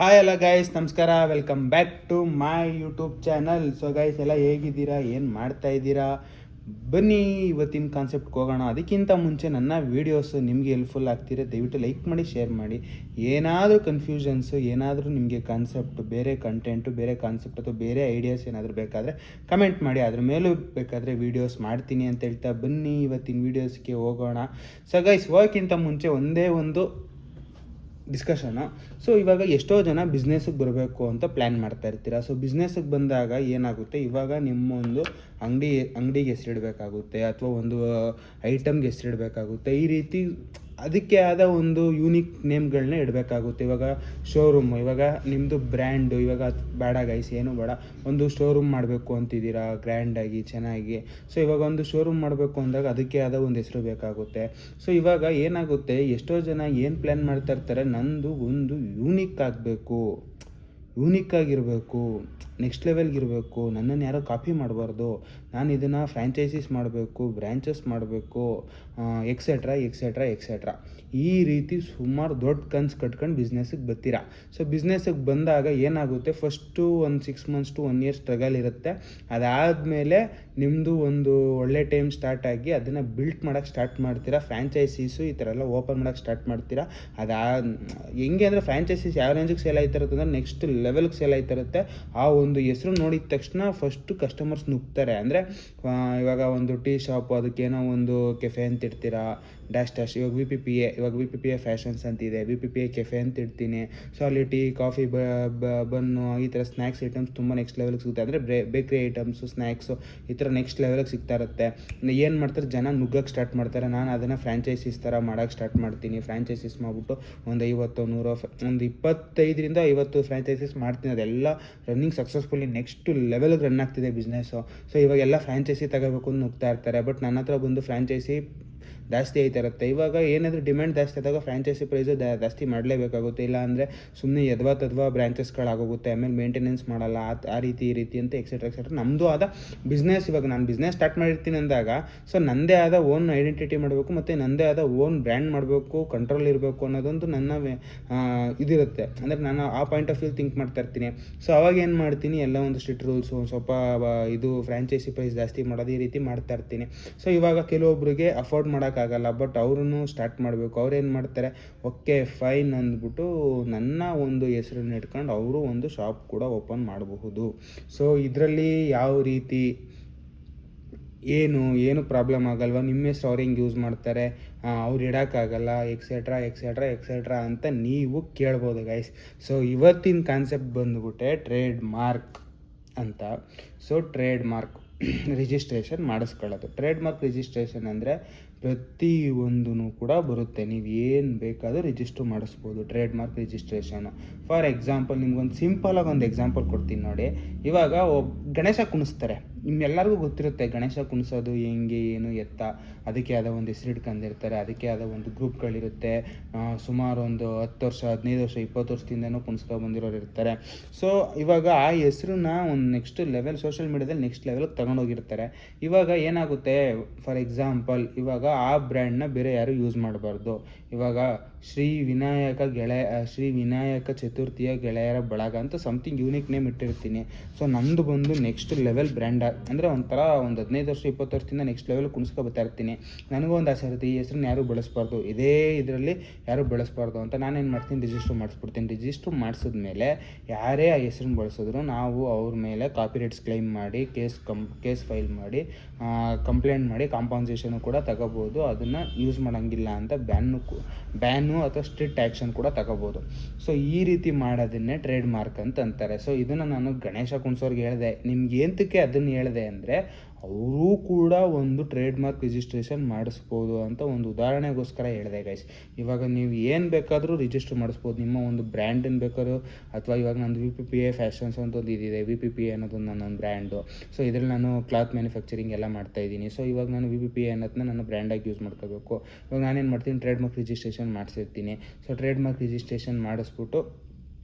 Hi ಎಲ್ಲ guys, ನಮಸ್ಕಾರ. Welcome back to my YouTube channel. So guys ಎಲ್ಲ ಹೇಗಿದ್ದೀರಾ, ಏನು ಮಾಡ್ತಾ ಇದ್ದೀರಾ? ಬನ್ನಿ ಇವತ್ತಿನ ಕಾನ್ಸೆಪ್ಟ್ಗೆ ಹೋಗೋಣ. ಅದಕ್ಕಿಂತ ಮುಂಚೆ ನನ್ನ ವೀಡಿಯೋಸು ನಿಮಗೆ ಹೆಲ್ಪ್ಫುಲ್ ಆಗ್ತಿರೋ ದಯವಿಟ್ಟು ಲೈಕ್ ಮಾಡಿ, ಶೇರ್ ಮಾಡಿ. ಏನಾದರೂ ಕನ್ಫ್ಯೂಷನ್ಸು, ಏನಾದರೂ ನಿಮಗೆ ಕಾನ್ಸೆಪ್ಟ್, ಬೇರೆ ಕಂಟೆಂಟು, ಬೇರೆ ಕಾನ್ಸೆಪ್ಟ್ ಅಥವಾ ಬೇರೆ ಐಡಿಯಾಸ್ ಏನಾದರೂ ಬೇಕಾದರೆ ಕಮೆಂಟ್ ಮಾಡಿ. ಅದ್ರ ಮೇಲೂ ಬೇಕಾದರೆ ವೀಡಿಯೋಸ್ ಮಾಡ್ತೀನಿ ಅಂತ ಹೇಳ್ತಾ ಬನ್ನಿ ಇವತ್ತಿನ ವೀಡಿಯೋಸ್ಗೆ ಹೋಗೋಣ. ಸೊ ಗೈಸ್, ಹೋಗೋಕ್ಕಿಂತ ಮುಂಚೆ ಒಂದೇ ಒಂದು ಡಿಸ್ಕಷನು. ಸೊ ಇವಾಗ ಎಷ್ಟೋ ಜನ ಬಿಸ್ನೆಸ್ಸಿಗೆ ಬರಬೇಕು ಅಂತ ಪ್ಲ್ಯಾನ್ ಮಾಡ್ತಾ ಇರ್ತೀರ. ಸೊ ಬಿಸ್ನೆಸ್ಸಿಗೆ ಬಂದಾಗ ಏನಾಗುತ್ತೆ, ಇವಾಗ ನಿಮ್ಮೊಂದು ಅಂಗಡಿಗೆ ಹೆಸರಿಡಬೇಕಾಗುತ್ತೆ ಅಥವಾ ಒಂದು ಐಟಮ್ಗೆ ಹೆಸರಿಡಬೇಕಾಗುತ್ತೆ. ಈ ರೀತಿ ಅದಕ್ಕೆ ಆದ ಒಂದು ಯೂನಿಕ್ ನೇಮ್ಗಳನ್ನ ಇಡಬೇಕಾಗುತ್ತೆ. ಇವಾಗ ಶೋರೂಮ್, ಇವಾಗ ನಿಮ್ಮದು ಬ್ರ್ಯಾಂಡು, ಇವಾಗ ಬೇಡ ಗೈಸ್, ಏನು ಬೇಡ, ಒಂದು ಶೋರೂಮ್ ಮಾಡಬೇಕು ಅಂತಿದ್ದೀರಾ ಗ್ರ್ಯಾಂಡಾಗಿ ಚೆನ್ನಾಗಿ. ಸೊ ಇವಾಗ ಒಂದು ಶೋರೂಮ್ ಮಾಡಬೇಕು ಅಂದಾಗ ಅದಕ್ಕೆ ಆದ ಒಂದು ಹೆಸರು ಬೇಕಾಗುತ್ತೆ. ಸೊ ಇವಾಗ ಏನಾಗುತ್ತೆ, ಎಷ್ಟೋ ಜನ ಏನು ಪ್ಲ್ಯಾನ್ ಮಾಡ್ತಾ ಇರ್ತಾರೆ, ನಂದು ಒಂದು ಯೂನಿಕ್ ಆಗಬೇಕು, ಯೂನಿಕ್ ಆಗಿರಬೇಕು, ನೆಕ್ಸ್ಟ್ ಲೆವೆಲ್ಗಿರಬೇಕು, ನನ್ನನ್ನು ಯಾರೋ ಕಾಪಿ ಮಾಡಬಾರ್ದು, ನಾನು ಇದನ್ನು ಫ್ರ್ಯಾಂಚೈಸೀಸ್ ಮಾಡಬೇಕು, ಬ್ರ್ಯಾಂಚಸ್ ಮಾಡಬೇಕು, ಎಕ್ಸೆಟ್ರಾ ಎಕ್ಸೆಟ್ರಾ ಎಕ್ಸೆಟ್ರಾ. ಈ ರೀತಿ ಸುಮಾರು ದೊಡ್ಡ ಕನ್ಸು ಕಟ್ಕೊಂಡು ಬಿಸ್ನೆಸ್ಸಿಗೆ ಬರ್ತೀರಾ. ಸೊ ಬಿಸ್ನೆಸ್ಸಿಗೆ ಬಂದಾಗ ಏನಾಗುತ್ತೆ, ಫಸ್ಟು ಒಂದು 6 months to 1 year ಸ್ಟ್ರಗಲ್ ಇರುತ್ತೆ. ಅದಾದಮೇಲೆ ನಿಮ್ಮದು ಒಂದು ಒಳ್ಳೆ ಟೈಮ್ ಸ್ಟಾರ್ಟ್ ಆಗಿ ಅದನ್ನು ಬಿಲ್ಟ್ ಮಾಡೋಕ್ಕೆ ಸ್ಟಾರ್ಟ್ ಮಾಡ್ತೀರಾ. ಫ್ರ್ಯಾಂಚೈಸೀಸು ಈ ಥರ ಎಲ್ಲ ಓಪನ್ ಮಾಡೋಕ್ಕೆ ಸ್ಟಾರ್ಟ್ ಮಾಡ್ತೀರಾ. ಹೆಂಗೆ ಅಂದರೆ, ಫ್ರ್ಯಾಂಚೈಸೀಸ್ ಯಾವ ರೇಂಜಿಗೆ ಸೇಲ್ ಆಯ್ತಿರುತ್ತೆ ಅಂದರೆ ನೆಕ್ಸ್ಟ್ ಲೆವೆಲ್ಗೆ ಸೇಲ್ ಆಯ್ತಿರುತ್ತೆ. ಆ ಒಂದು ಹೆಸರು ನೋಡಿದ ತಕ್ಷಣ ಫಸ್ಟು ಕಸ್ಟಮರ್ಸ್ ನುಗ್ತಾರೆ. ಅಂದರೆ ಇವಾಗ ಒಂದು ಟೀ ಶಾಪು, ಅದಕ್ಕೇನೋ ಒಂದು ಕೆಫೆ ಅಂತ ಇಡ್ತೀರಾ, ಡ್ಯಾಶ್ ಇವಾಗ V P P A fashions ಅಂತಿದೆ, V P P A cafe ಅಂತ ಇಡ್ತೀನಿ. ಸೊ ಅಲ್ಲಿ ಟೀ, ಕಾಫಿ, ಬನ್ನು, ಈ ಥರ ಸ್ನ್ಯಾಕ್ಸ್ ಐಟಮ್ಸ್ ತುಂಬ ನೆಕ್ಸ್ಟ್ ಲೆವೆಲ್ಗೆ ಸಿಗುತ್ತೆ. ಅಂದರೆ ಬೇಕ್ರಿ ಐಟಮ್ಸು, ಸ್ನ್ಯಾಕ್ಸು ಈ ಥರ ನೆಕ್ಸ್ಟ್ ಲೆವೆಲ್ಗೆ ಸಿಗ್ತಾ ಇರುತ್ತೆ. ಏನು ಮಾಡ್ತಾರೆ, ಜನ ನುಗ್ಗಕ್ಕೆ ಸ್ಟಾರ್ಟ್ ಮಾಡ್ತಾರೆ. ನಾನು ಅದನ್ನು ಫ್ರ್ಯಾಂಚೈಸೀಸ್ ಥರ ಮಾಡೋಕ್ಕೆ ಸ್ಟಾರ್ಟ್ ಮಾಡ್ತೀನಿ. ಫ್ರ್ಯಾಂಚೈಸೀಸ್ ಮಾಡಿಬಿಟ್ಟು ಒಂದು 25-50 ಫ್ರ್ಯಾಂಚೈಸೀಸ್ ಮಾಡ್ತೀನಿ. ಅದೆಲ್ಲ ರನ್ನಿಂಗ್ ಸಕ್ಸಸ್ಫುಲಿ ನೆಕ್ಸ್ಟ್ ಲೆವೆಲ್ಗೆ ರನ್ ಆಗ್ತಿದೆ ಬಿಸ್ನೆಸ್ಸು. ಸೊ ಇವಾಗೆಲ್ಲ ಫ್ರ್ಯಾಂಚೈಸಿ ತಗೋಬೇಕು ಅಂತ ನುಗ್ತಾ ಇರ್ತಾರೆ. ಬಟ್ ನನ್ನ ಹತ್ರ ಬಂದು ಫ್ರ್ಯಾಂಚೈಸಿ ಜಾಸ್ತಿ ಆಯ್ತಾ ಇರುತ್ತೆ. ಇವಾಗ ಏನಾದರೂ ಡಿಮ್ಯಾಂಡ್ ಜಾಸ್ತಿ ಆದಾಗ ಫ್ರ್ಯಾಂಚೈಸಿ ಪ್ರೈಸು ಜಾಸ್ತಿ ಮಾಡಲೇಬೇಕಾಗುತ್ತೆ. ಇಲ್ಲ ಅಂದರೆ ಸುಮ್ಮನೆ ಯದ್ವಾ ಬ್ರ್ಯಾಂಚಸ್ಗಳಾಗೋಗುತ್ತೆ, ಆಮೇಲೆ ಮೇಂಟೆನೆನ್ಸ್ ಮಾಡಲ್ಲ, ಆ ರೀತಿ ಈ ರೀತಿ ಅಂತ ಎಕ್ಸೆಟ್ರಾ. ನಮ್ಮದು ಆದ ಬಿಸ್ನೆಸ್, ಇವಾಗ ನಾನು ಬಿಸ್ನೆಸ್ ಸ್ಟಾರ್ಟ್ ಮಾಡಿರ್ತೀನಿ ಅಂದಾಗ ಸೊ ನನ್ನದೇ ಆದ ಓನ್ ಐಡೆಂಟಿಟಿ ಮಾಡಬೇಕು, ಮತ್ತು ನನ್ನದೇ ಆದ ಓನ್ ಬ್ರ್ಯಾಂಡ್ ಮಾಡಬೇಕು, ಕಂಟ್ರೋಲ್ ಇರಬೇಕು ಅನ್ನೋದೊಂದು ನನ್ನ ಇದಿರುತ್ತೆ. ಅಂದರೆ ನಾನು ಆ ಪಾಯಿಂಟ್ ಆಫ್ ವ್ಯೂ ಥಿಂಕ್ ಮಾಡ್ತಾ ಇರ್ತೀನಿ. ಸೊ ಅವಾಗ ಏನು ಮಾಡ್ತೀನಿ, ಎಲ್ಲ ಒಂದು ಸ್ಟ್ರಿಕ್ಟ್ ರೂಲ್ಸು, ಸ್ವಲ್ಪ ಇದು ಫ್ರ್ಯಾಂಚೈಸಿ ಪ್ರೈಸ್ ಜಾಸ್ತಿ ಮಾಡೋದು, ಈ ರೀತಿ ಮಾಡ್ತಾ ಇರ್ತೀನಿ. ಸೊ ಇವಾಗ ಕೆಲವೊಬ್ಬರಿಗೆ ಅಫೋರ್ಡ್ ಮಾಡೋಕ್ಕಾಗಲ್ಲ, ಬಟ್ ಅವ್ರೂ ಸ್ಟಾರ್ಟ್ ಮಾಡಬೇಕು. ಅವ್ರೇನು ಮಾಡ್ತಾರೆ, ಓಕೆ ಫೈನ್ ಅಂದ್ಬಿಟ್ಟು ನನ್ನ ಒಂದು ಹೆಸರನ್ನು ಇಟ್ಕೊಂಡು ಅವರು ಒಂದು ಶಾಪ್ ಕೂಡ ಓಪನ್ ಮಾಡಬಹುದು. ಸೊ ಇದರಲ್ಲಿ ಯಾವ ರೀತಿ ಏನು ಪ್ರಾಬ್ಲಮ್ ಆಗಲ್ವ, ನಿಮ್ಮ ಹೆಸ್ರು ಅವ್ರು ಹೆಂಗೆ ಯೂಸ್ ಮಾಡ್ತಾರೆ, ಅವ್ರು ಇಡೋಕ್ಕಾಗಲ್ಲ, ಎಕ್ಸೆಟ್ರಾ ಅಂತ ನೀವು ಕೇಳ್ಬೋದು ಗೈಸ್. ಸೊ ಇವತ್ತಿನ ಕಾನ್ಸೆಪ್ಟ್ ಬಂದುಬಿಟ್ಟೆ ಟ್ರೇಡ್ ಮಾರ್ಕ್ ಅಂತ. ಸೊ ಟ್ರೇಡ್ ಮಾರ್ಕ್ ರಿಜಿಸ್ಟ್ರೇಷನ್ ಮಾಡಿಸ್ಕೊಳ್ಳೋದು. ಟ್ರೇಡ್ ಮಾರ್ಕ್ ರಿಜಿಸ್ಟ್ರೇಷನ್ ಅಂದರೆ ಪ್ರತಿಯೊಂದೂ ಕೂಡ ಬರುತ್ತೆ, ನೀವು ಏನು ಬೇಕಾದರೂ ರಿಜಿಸ್ಟ್ರ್ ಮಾಡಿಸ್ಬೋದು. Trade mark registration for example, ನಿಮ್ಗೊಂದು ಸಿಂಪಲಾಗಿ ಒಂದು ಎಕ್ಸಾಂಪಲ್ ಕೊಡ್ತೀನಿ ನೋಡಿ. ಇವಾಗ ಗಣೇಶ ಕುಣಿಸ್ತಾರೆ, ನಿಮ್ಮೆಲ್ಲರಿಗೂ ಗೊತ್ತಿರುತ್ತೆ ಗಣೇಶ ಕುಣಿಸೋದು ಹೆಂಗೆ, ಏನು ಎತ್ತ, ಅದಕ್ಕೆ ಆದ ಒಂದು ಹೆಸರು ಇಟ್ಕೊಂಡಿರ್ತಾರೆ, ಅದಕ್ಕೆ ಆದ ಒಂದು ಗ್ರೂಪ್ಗಳಿರುತ್ತೆ. ಸುಮಾರು ಒಂದು 10 ವರ್ಷ, 15 ವರ್ಷ, 20 ವರ್ಷದಿಂದನೂ ಕುಣಿಸ್ಕೊಂಡು ಬಂದಿರೋರು ಇರ್ತಾರೆ. ಸೊ ಇವಾಗ ಆ ಹೆಸರನ್ನ ಒಂದು ನೆಕ್ಸ್ಟ್ ಲೆವೆಲ್, ಸೋಷಿಯಲ್ ಮೀಡಿಯಾದಲ್ಲಿ ನೆಕ್ಸ್ಟ್ ಲೆವೆಲ್ಗೆ ತಗೊಂಡೋಗಿರ್ತಾರೆ. ಇವಾಗ ಏನಾಗುತ್ತೆ, ಫಾರ್ ಎಕ್ಸಾಂಪಲ್, ಇವಾಗ ಆ ಬ್ರ್ಯಾಂಡ್ನ ಬೇರೆ ಯಾರು ಯೂಸ್ ಮಾಡಬಾರ್ದು. ಇವಾಗ ಶ್ರೀ ವಿನಾಯಕ ಚತುರ್ಥಿಯ ಗೆಳೆಯರ ಬಳಗ ಅಂತ ಸಮಥಿಂಗ್ ಯೂನಿಕ್ ನೇಮ್ ಇಟ್ಟಿರ್ತೀನಿ. ಸೊ ನಂದು ಬಂದು ನೆಕ್ಸ್ಟ್ ಲೆವೆಲ್ ಬ್ರ್ಯಾಂಡ್, ಅಂದರೆ ಒಂಥರ ಒಂದು 15 ವರ್ಷ 20 ವರ್ಷದಿಂದ ನೆಕ್ಸ್ಟ್ ಲೆವೆಲ್ ಕುಣಿಸ್ಕೊ ಬರ್ತಾ ಇರ್ತೀನಿ. ನನಗೂ ಒಂದು ಆಸೆ ಇರುತ್ತೆ, ಈ ಹೆಸ್ರನ್ನ ಯಾರು ಬಳಸಬಾರ್ದು, ಇದೇ ಇದರಲ್ಲಿ ಯಾರು ಬಳಸಬಾರ್ದು ಅಂತ. ನಾನೇನು ಮಾಡ್ತೀನಿ, ರಿಜಿಸ್ಟ್ರ್ ಮಾಡಿಸ್ಬಿಡ್ತೀನಿ. ರಿಜಿಸ್ಟ್ರ್ ಮಾಡಿಸಿದ್ಮೇಲೆ ಯಾರೇ ಆ ಹೆಸ್ರನ್ನ ಬಳಸಿದ್ರು ನಾವು ಅವ್ರ ಮೇಲೆ ಕಾಪಿರೈಟ್ಸ್ ಕ್ಲೈಮ್ ಮಾಡಿ ಕೇಸ್ ಫೈಲ್ ಮಾಡಿ ಕಂಪ್ಲೇಂಟ್ ಮಾಡಿ ಕಾಂಪನ್ಸೇಷನು ಕೂಡ ತಗೋಬೋದು. ಅದನ್ನು ಯೂಸ್ ಮಾಡೋಂಗಿಲ್ಲ ಅಂತ ಬ್ಯಾನು ಅಥವಾ ಸ್ಟ್ರಿಕ್ಟ್ ಆ್ಯಕ್ಷನ್ ಕೂಡ ತಗೋಬೋದು. ಸೊ ಈ ರೀತಿ ಮಾಡೋದನ್ನೇ ಟ್ರೇಡ್ ಮಾರ್ಕ್ ಅಂತ ಅಂತಾರೆ. ಸೊ ಇದನ್ನು ನಾನು ಗಣೇಶ ಕುಣಿಸೋರ್ಗೆ ಹೇಳಿದೆ. ನಿಮ್ಗೆ ಏಂತಕ್ಕೆ ಅದನ್ನು ಹೇಳಿದೆ ಅಂದರೆ, ಅವರೂ ಕೂಡ ಒಂದು ಟ್ರೇಡ್ ಮಾರ್ಕ್ ರಿಜಿಸ್ಟ್ರೇಷನ್ ಮಾಡಿಸ್ಬೋದು ಅಂತ ಒಂದು ಉದಾಹರಣೆಗೋಸ್ಕರ ಹೇಳಿದೆ ಗೈಸ್. ಇವಾಗ ನೀವು ಏನು ಬೇಕಾದರೂ ರಿಜಿಸ್ಟರ್ ಮಾಡಿಸ್ಬೋದು, ನಿಮ್ಮ ಒಂದು ಬ್ರ್ಯಾಂಡನ್ನು ಬೇಕಾದ್ರೂ. ಅಥವಾ ಇವಾಗ ನಂದು V P P A fashions ಅಂತ ಒಂದು ಇದಿದೆ, ವಿ ಪಿ ಪಿ ಎ ಅನ್ನೋದು ನನ್ನ ಬ್ರ್ಯಾಂಡು. ಸೊ ಇದರಲ್ಲಿ ನಾನು ಕ್ಲಾತ್ ಮ್ಯಾನುಫ್ಯಾಕ್ಚರಿಂಗ್ ಎಲ್ಲ ಮಾಡ್ತಾಯಿದ್ದೀನಿ. ಸೊ ಇವಾಗ ನಾನು ವಿ ಪಿ ಪಿ ಎ ಅನ್ನೋದನ್ನ ನಾನು ಬ್ರ್ಯಾಂಡಾಗಿ ಯೂಸ್ ಮಾಡ್ಕೋಬೇಕು. ಇವಾಗ ನಾನೇನು ಮಾಡ್ತೀನಿ, ಟ್ರೇಡ್ ಮಾರ್ಕ್ ರಿಜಿಸ್ಟ್ರೇಷನ್ ಮಾಡಿಸಿರ್ತೀನಿ. ಸೊ ಟ್ರೇಡ್ ಮಾರ್ಕ್ ರಿಜಿಸ್ಟ್ರೇಷನ್ ಮಾಡಿಸ್ಬಿಟ್ಟು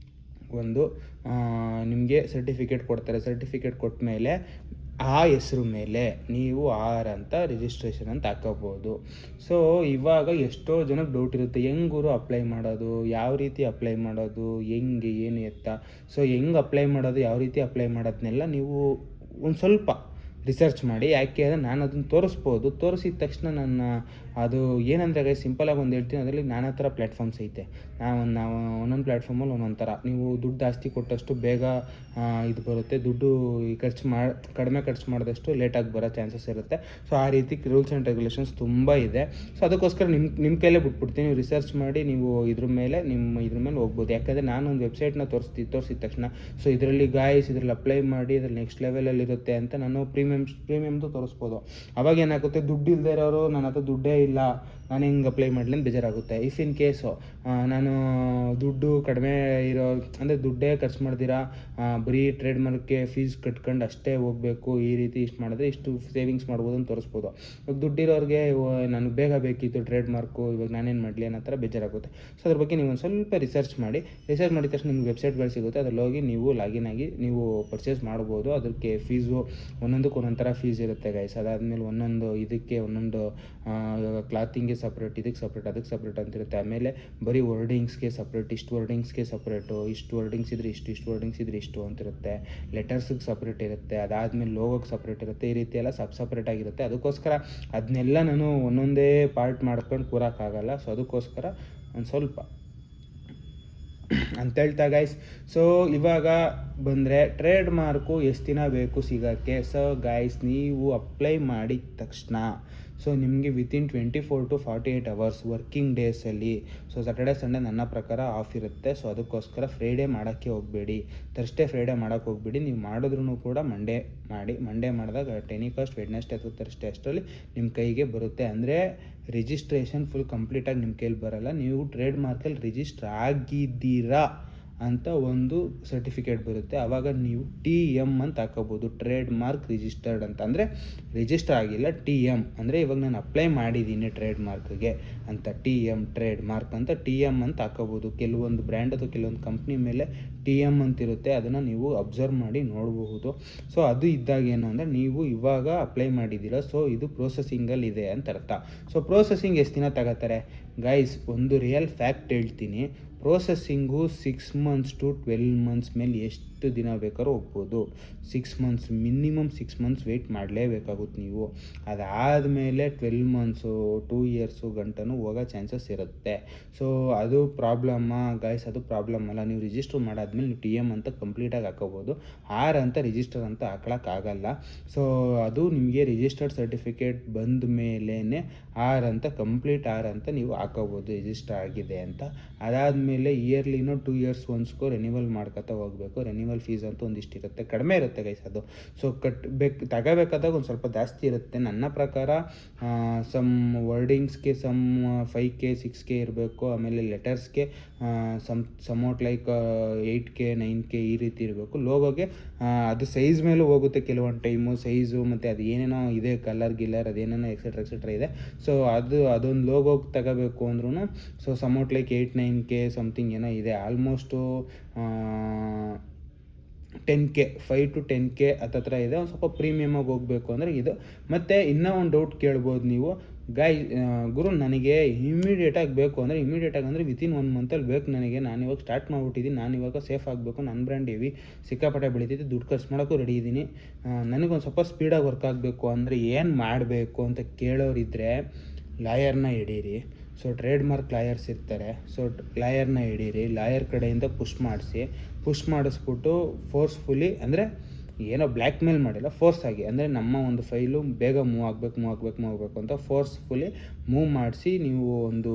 ಒಂದು ನಿಮಗೆ ಸರ್ಟಿಫಿಕೇಟ್ ಕೊಡ್ತಾರೆ. ಸರ್ಟಿಫಿಕೇಟ್ ಕೊಟ್ಟ ಮೇಲೆ ಆ ಹೆಸ್ರು ಮೇಲೆ ನೀವು ಆರ್ ಅಂತ ರಿಜಿಸ್ಟ್ರೇಷನ್ ಅಂತ ಹಾಕೋಬೋದು. ಸೊ ಇವಾಗ ಎಷ್ಟೋ ಜನಕ್ಕೆ ಡೌಟ್ ಇರುತ್ತೆ, ಹೆಂಗೆ ಗುರು ಅಪ್ಲೈ ಮಾಡೋದು, ಯಾವ ರೀತಿ ಅಪ್ಲೈ ಮಾಡೋದು, ಹೆಂಗೆ ಏನು ಎತ್ತ. ಸೊ ಹೆಂಗೆ ಅಪ್ಲೈ ಮಾಡೋದು, ಯಾವ ರೀತಿ ಅಪ್ಲೈ ಮಾಡೋದನ್ನೆಲ್ಲ ನೀವು ಒಂದು ಸ್ವಲ್ಪ ರಿಸರ್ಚ್ ಮಾಡಿ. ಯಾಕೆ ಅಂದರೆ ನಾನು ಅದನ್ನು ತೋರಿಸ್ಬೋದು, ತೋರಿಸಿದ ತಕ್ಷಣ ನನ್ನ ಅದು ಏನಂದರೆ ಸಿಂಪಲಾಗಿ ಒಂದು ಹೇಳ್ತೀನಿ, ಅದರಲ್ಲಿ ನಾನಾ ಥರ ಪ್ಲ್ಯಾಟ್ಫಾರ್ಮ್ಸ್ ಐತೆ. ನಾವು ಒಂದೊಂದು ಪ್ಲ್ಯಾಟ್ಫಾರ್ಮಲ್ಲಿ ಒಂದೊಂದು ಥರ. ನೀವು ದುಡ್ಡು ಜಾಸ್ತಿ ಕೊಟ್ಟಷ್ಟು ಬೇಗ ಇದು ಬರುತ್ತೆ, ದುಡ್ಡು ಕಡಿಮೆ ಖರ್ಚು ಮಾಡಿದಷ್ಟು ಲೇಟಾಗಿ ಬರೋ ಚಾನ್ಸಸ್ ಇರುತ್ತೆ. ಸೊ ಆ ರೀತಿ ರೂಲ್ಸ್ ಆ್ಯಂಡ್ ರೆಗ್ಯುಲೇಷನ್ಸ್ ತುಂಬ ಇದೆ. ಸೊ ಅದಕ್ಕೋಸ್ಕರ ನಿಮ್ಮ ಕೈಲೇ ಬಿಟ್ಬಿಡ್ತೀನಿ, ನೀವು ರಿಸರ್ಚ್ ಮಾಡಿ ನೀವು ಇದ್ರ ಮೇಲೆ ಹೋಗ್ಬೋದು. ಯಾಕಂದರೆ ನಾನು ಒಂದು ವೆಬ್ಸೈಟ್ನ ತೋರಿಸಿದ ತಕ್ಷಣ ಸೊ ಇದರಲ್ಲಿ ಇದರಲ್ಲಿ ಅಪ್ಲೈ ಮಾಡಿ ಇದ್ರಲ್ಲಿ ನೆಕ್ಸ್ಟ್ ಲೆವೆಲಲ್ಲಿರುತ್ತೆ ಅಂತ ನಾನು ಪ್ರೀಮಿಯಮ್ದು ತೋರಿಸ್ಬೋದು. ಅವಾಗ ಏನಾಗುತ್ತೆ, ದುಡ್ಡು ಇಲ್ಲದೆ ಇರೋರು ನನ್ನ ಹತ್ರ ದುಡ್ಡೇ ಇಲ್ಲ, ನಾನು ಹೆಂಗೆ ಅಪ್ಲೈ ಮಾಡಲಿ ಅಂತ ಬೇಜಾರಾಗುತ್ತೆ. ಇಫ್ ಇನ್ ಕೇಸು ನಾನು ದುಡ್ಡು ಕಡಿಮೆ ಇರೋ ಅಂದರೆ ದುಡ್ಡೇ ಖರ್ಚು ಮಾಡ್ದಿರಾ ಬರೀ ಟ್ರೇಡ್ ಮಾರ್ಕ್ಗೆ ಫೀಸ್ ಕಟ್ಕೊಂಡು ಅಷ್ಟೇ ಹೋಗಬೇಕು, ಈ ರೀತಿ ಇಷ್ಟು ಮಾಡಿದ್ರೆ ಇಷ್ಟು ಸೇವಿಂಗ್ಸ್ ಮಾಡ್ಬೋದು ಅಂತ ತೋರಿಸ್ಬೋದು. ಇವಾಗ ದುಡ್ಡಿರೋರಿಗೆ ನನಗೆ ಬೇಗ ಬೇಕಿತ್ತು ಟ್ರೇಡ್ ಮಾರ್ಕು, ಇವಾಗ ನಾನೇನು ಮಾಡಲಿ ಅನ್ನೋ ಥರ ಬೇಜಾರಾಗುತ್ತೆ. ಸೊ ಅದ್ರ ಬಗ್ಗೆ ನೀವು ಒಂದು ಸ್ವಲ್ಪ ರಿಸರ್ಚ್ ಮಾಡಿದ ತಕ್ಷಣ ನಿಮ್ಗೆ ವೆಬ್ಸೈಟ್ಗಳು ಸಿಗುತ್ತೆ, ಅದ್ರಲ್ಲಿ ಹೋಗಿ ನೀವು ಲಾಗಿನ್ ಆಗಿ ನೀವು ಪರ್ಚೇಸ್ ಮಾಡ್ಬೋದು. ಅದಕ್ಕೆ ಫೀಸು ಒಂದೊಂದಕ್ಕೆ ಒಂದೊಂದು ಥರ ಫೀಸ್ ಇರುತ್ತೆ ಗೈಸ್. ಅದಾದಮೇಲೆ ಒಂದೊಂದು ಇದಕ್ಕೆ ಒಂದೊಂದು ಇವಾಗ ಕ್ಲಾತಿಂಗ್ಗೆ ಸಪ್ರೇಟ್, ಇದಕ್ಕೆ ಸಪ್ರೇಟ್, ಅದಕ್ಕೆ ಸಪ್ರೇಟ್ ಅಂತಿರುತ್ತೆ. ಆಮೇಲೆ ಬರೀ ವರ್ಡಿಂಗ್ಸ್ಗೆ ಸಪ್ರೇಟ್, ಇಷ್ಟು ವರ್ಡಿಂಗ್ಸ್ಗೆ ಸಪ್ರೇಟು, ಇಷ್ಟು ವರ್ಡಿಂಗ್ಸ್ ಇದ್ರೆ ಇಷ್ಟು ವರ್ಡಿಂಗ್ಸ್ ಇದ್ರೆ ಇಷ್ಟು ಅಂತಿರುತ್ತೆ. ಲೆಟರ್ಸಿಗೆ ಸಪ್ರೇಟ್ ಇರುತ್ತೆ, ಅದಾದಮೇಲೆ ಲೋಗೋಗೆ ಸಪ್ರೇಟ್ ಇರುತ್ತೆ. ಈ ರೀತಿ ಎಲ್ಲ ಸಪ್ರೇಟ್ ಆಗಿರುತ್ತೆ. ಅದಕ್ಕೋಸ್ಕರ ಅದನ್ನೆಲ್ಲ ನಾನು ಒಂದೊಂದೇ ಪಾರ್ಟ್ ಮಾಡ್ಕೊಂಡು ಕೂರೋಕ್ಕಾಗಲ್ಲ. ಸೊ ಅದಕ್ಕೋಸ್ಕರ ಒಂದು ಸ್ವಲ್ಪ ಅಂತ ಹೇಳ್ತಾ ಗೈಸ್. ಸೊ ಇವಾಗ ಬಂದರೆ ಟ್ರೇಡ್ ಮಾರ್ಕು ಎಷ್ಟು ದಿನ ಬೇಕು ಸಿಗೋಕ್ಕೆ. ಸೊ ಗೈಸ್ ನೀವು ಅಪ್ಲೈ ಮಾಡಿದ ತಕ್ಷಣ ಸೊ ನಿಮಗೆ ವಿತಿನ್ 24 to 48 hours ವರ್ಕಿಂಗ್ ಡೇಸಲ್ಲಿ, ಸೊ ಸ್ಯಾಟರ್ಡೆ ಸಂಡೇ ನನ್ನ ಪ್ರಕಾರ ಆಫ್ ಇರುತ್ತೆ. ಸೊ ಅದಕ್ಕೋಸ್ಕರ ಫ್ರೈಡೇ ಮಾಡೋಕ್ಕೆ ಹೋಗಬೇಡಿ, ಫ್ರೈಡೇ ಮಾಡೋಕ್ಕೆ ಹೋಗಬೇಡಿ. ನೀವು ಮಾಡಿದ್ರೂ ಕೂಡ ಮಂಡೇ ಮಾಡಿದಾಗ ಫಸ್ಟ್ ವೆಡ್ನೆಸ್ಡೇ ಅಥವಾ ಥರ್ಸ್ಡೇ ಅಷ್ಟರಲ್ಲಿ ನಿಮ್ಮ ಕೈಗೆ ಬರುತ್ತೆ. ಅಂದರೆ ರಿಜಿಸ್ಟ್ರೇಷನ್ ಫುಲ್ ಕಂಪ್ಲೀಟಾಗಿ ನಿಮ್ಮ ಕೈಲಿ ಬರೋಲ್ಲ. ನೀವು ಟ್ರೇಡ್ ಮಾರ್ಕಲ್ಲಿ ರಿಜಿಸ್ಟ್ರ್ ಆಗಿದ್ದೀರಾ ಅಂತ ಒಂದು ಸರ್ಟಿಫಿಕೇಟ್ ಬರುತ್ತೆ. ಆವಾಗ ನೀವು TM ಅಂತ ಹಾಕೋಬೋದು, ಟ್ರೇಡ್ ಮಾರ್ಕ್ ರಿಜಿಸ್ಟರ್ಡ್ ಅಂತ. ಅಂದರೆ ರಿಜಿಸ್ಟರ್ ಆಗಿಲ್ಲ, TM ಅಂದರೆ ಇವಾಗ ನಾನು ಅಪ್ಲೈ ಮಾಡಿದ್ದೀನಿ ಟ್ರೇಡ್ ಮಾರ್ಕ್ಗೆ ಅಂತ, TM ಟ್ರೇಡ್ ಮಾರ್ಕ್ ಅಂತ TM ಅಂತ ಹಾಕೋಬೋದು. ಕೆಲವೊಂದು ಬ್ರ್ಯಾಂಡ್ ಅಥವಾ ಕೆಲವೊಂದು ಕಂಪ್ನಿ ಮೇಲೆ TM ಅಂತಿರುತ್ತೆ, ಅದನ್ನು ನೀವು ಅಬ್ಸರ್ವ್ ಮಾಡಿ ನೋಡಬಹುದು. ಸೊ ಅದು ಇದ್ದಾಗ ಏನು ಅಂದರೆ ನೀವು ಇವಾಗ ಅಪ್ಲೈ ಮಾಡಿದ್ದೀರ, ಸೊ ಇದು ಪ್ರೋಸೆಸಿಂಗಲ್ಲಿ ಇದೆ ಅಂತ ಅರ್ಥ. ಸೊ ಪ್ರೋಸೆಸಿಂಗ್ ಎಷ್ಟು ದಿನ ತಗೋತಾರೆ ಗೈಸ್, ಒಂದು ರಿಯಲ್ ಫ್ಯಾಕ್ಟ್ ಹೇಳ್ತೀನಿ. ಪ್ರೋಸೆಸ್ಸಿಂಗು 6 months to 12 months ಮೇಲೆ ಎಷ್ಟು ದಿನ ಬೇಕಾದ್ರೂ ಹೋಗ್ಬೋದು. 6 months ಮಿನಿಮಮ್ 6 months ವೆಯ್ಟ್ ಮಾಡಲೇಬೇಕಾಗುತ್ತೆ ನೀವು. ಅದಾದಮೇಲೆ 12 months 2 years ಗಂಟನೂ ಹೋಗೋ ಚಾನ್ಸಸ್ ಇರುತ್ತೆ. ಸೊ ಅದು ಪ್ರಾಬ್ಲಮ್ಮಾ ಗೈಸ್, ಅದು ಪ್ರಾಬ್ಲಮ್ ಅಲ್ಲ. ನೀವು ರಿಜಿಸ್ಟರ್ ಮಾಡಾದ್ಮೇಲೆ ನೀವು TM ಅಂತ ಕಂಪ್ಲೀಟಾಗಿ ಹಾಕೋಬೋದು, ಆರ್ ಅಂತ ರಿಜಿಸ್ಟರ್ ಅಂತ ಹಾಕ್ಳಕ್ಕಾಗಲ್ಲ. ಸೊ ಅದು ನಿಮಗೆ ರಿಜಿಸ್ಟರ್ಡ್ ಸರ್ಟಿಫಿಕೇಟ್ ಬಂದ ಮೇಲೇ ಆರ್ ಅಂತ ಆರ್ ಅಂತ ನೀವು ಹಾಕೋಬೋದು ರಿಜಿಸ್ಟರ್ ಆಗಿದೆ ಅಂತ. ಅದಾದಮೇಲೆ ಇಯರ್ಲಿನೋ 2 years ಒನ್ಸ್ಗೂ ರೆನ್ಯೂವಲ್ ಮಾಡ್ಕೊತಾ ಹೋಗಬೇಕು. ರೆನ್ಯೂವಲ್ ಫೀಸ್ ಅಂತ ಒಂದಿಷ್ಟು ಇರುತ್ತೆ, ಕಡಿಮೆ ಇರುತ್ತೆ ಗೈಸ್ ಅದು. ಸೊ ತಗೋಬೇಕಾದಾಗ ಒಂದು ಸ್ವಲ್ಪ ಜಾಸ್ತಿ ಇರುತ್ತೆ. ನನ್ನ ಪ್ರಕಾರ ಸಮ್ ವರ್ಡಿಂಗ್ಸ್ಗೆ ಸಮ್ 5K 6K ಇರಬೇಕು. ಆಮೇಲೆ ಲೆಟರ್ಸ್ಗೆ ಸಮೌಟ್ ಲೈಕ್ 8K 9K ಈ ರೀತಿ ಇರಬೇಕು. ಲೋಗೋಗೆ ಅದು ಸೈಜ್ ಮೇಲೂ ಹೋಗುತ್ತೆ ಕೆಲವೊಂದು ಟೈಮು, ಸೈಜು ಮತ್ತು ಅದು ಏನೇನೋ ಇದೆ, ಕಲರ್ ಅದೇನೇನೋ ಎಕ್ಸೆಟ್ರಾ ಇದೆ. ಸೊ ಅದೊಂದು ಲೋಗೋಗೆ ತಗೋಬೇಕು ಅಂದ್ರೂ ಸೊ ಸಮೌಟ್ ಲೈಕ್ 8-9K ಸಮಥಿಂಗ್ ಏನೋ ಇದೆ. ಆಲ್ಮೋಸ್ಟು 10K 5 to 10K ಹತ್ತತ್ರ ಇದೆ. ಒಂದು ಸ್ವಲ್ಪ ಪ್ರೀಮಿಯಮಾಗಿ ಹೋಗಬೇಕು ಅಂದರೆ ಇದು. ಮತ್ತು ಇನ್ನೂ ಒಂದು ಡೌಟ್ ಕೇಳ್ಬೋದು ನೀವು, ಗುರು ನನಗೆ ಇಮಿಡಿಯೇಟಾಗಿ ಬೇಕು ಅಂದರೆ ಅಂದರೆ ವಿತಿನ್ 1 monthಲ್ಲಿ ಬೇಕು ನನಗೆ, ನಾನು ಇವಾಗ ಸ್ಟಾರ್ಟ್ ಮಾಡಿಬಿಟ್ಟಿದ್ದೀನಿ, ನಾನು ಇವಾಗ ಸೇಫ್ ಆಗಬೇಕು, ನನ್ನ ಬ್ರ್ಯಾಂಡ್ ಹೆವಿ ಸಿಕ್ಕಾಪಟ್ಟೆ ಬೆಳೀತಿದ್ದೆ, ದುಡ್ಡು ಖರ್ಚು ಮಾಡೋಕ್ಕೂ ರೆಡಿ ಇದ್ದೀನಿ, ನನಗೊಂದು ಸ್ವಲ್ಪ ಸ್ಪೀಡಾಗಿ ವರ್ಕ್ ಆಗಬೇಕು ಅಂದರೆ ಏನು ಮಾಡಬೇಕು ಅಂತ ಕೇಳೋರಿದ್ದರೆ ಲಾಯರ್ನ ಹಿಡೀರಿ. ಸೊ ಟ್ರೇಡ್ ಮಾರ್ಕ್ ಲಾಯರ್ಸ್ ಇರ್ತಾರೆ, ಸೊ ಲಾಯರ್ನ ಹಿಡೀರಿ. ಲಾಯರ್ ಕಡೆಯಿಂದ ಪುಷ್ ಮಾಡಿಸ್ಬಿಟ್ಟು ಫೋರ್ಸ್ಫುಲಿ, ಅಂದರೆ ಏನೋ ಬ್ಲ್ಯಾಕ್ ಮೇಲ್ ಮಾಡಿಲ್ಲ, ಫೋರ್ಸ್ ಆಗಿ, ಅಂದರೆ ನಮ್ಮ ಒಂದು ಫೈಲು ಬೇಗ ಮೂವ್ ಆಗಬೇಕು ಅಂತ ಫೋರ್ಸ್ಫುಲಿ ಮೂವ್ ಮಾಡಿಸಿ ನೀವು ಒಂದು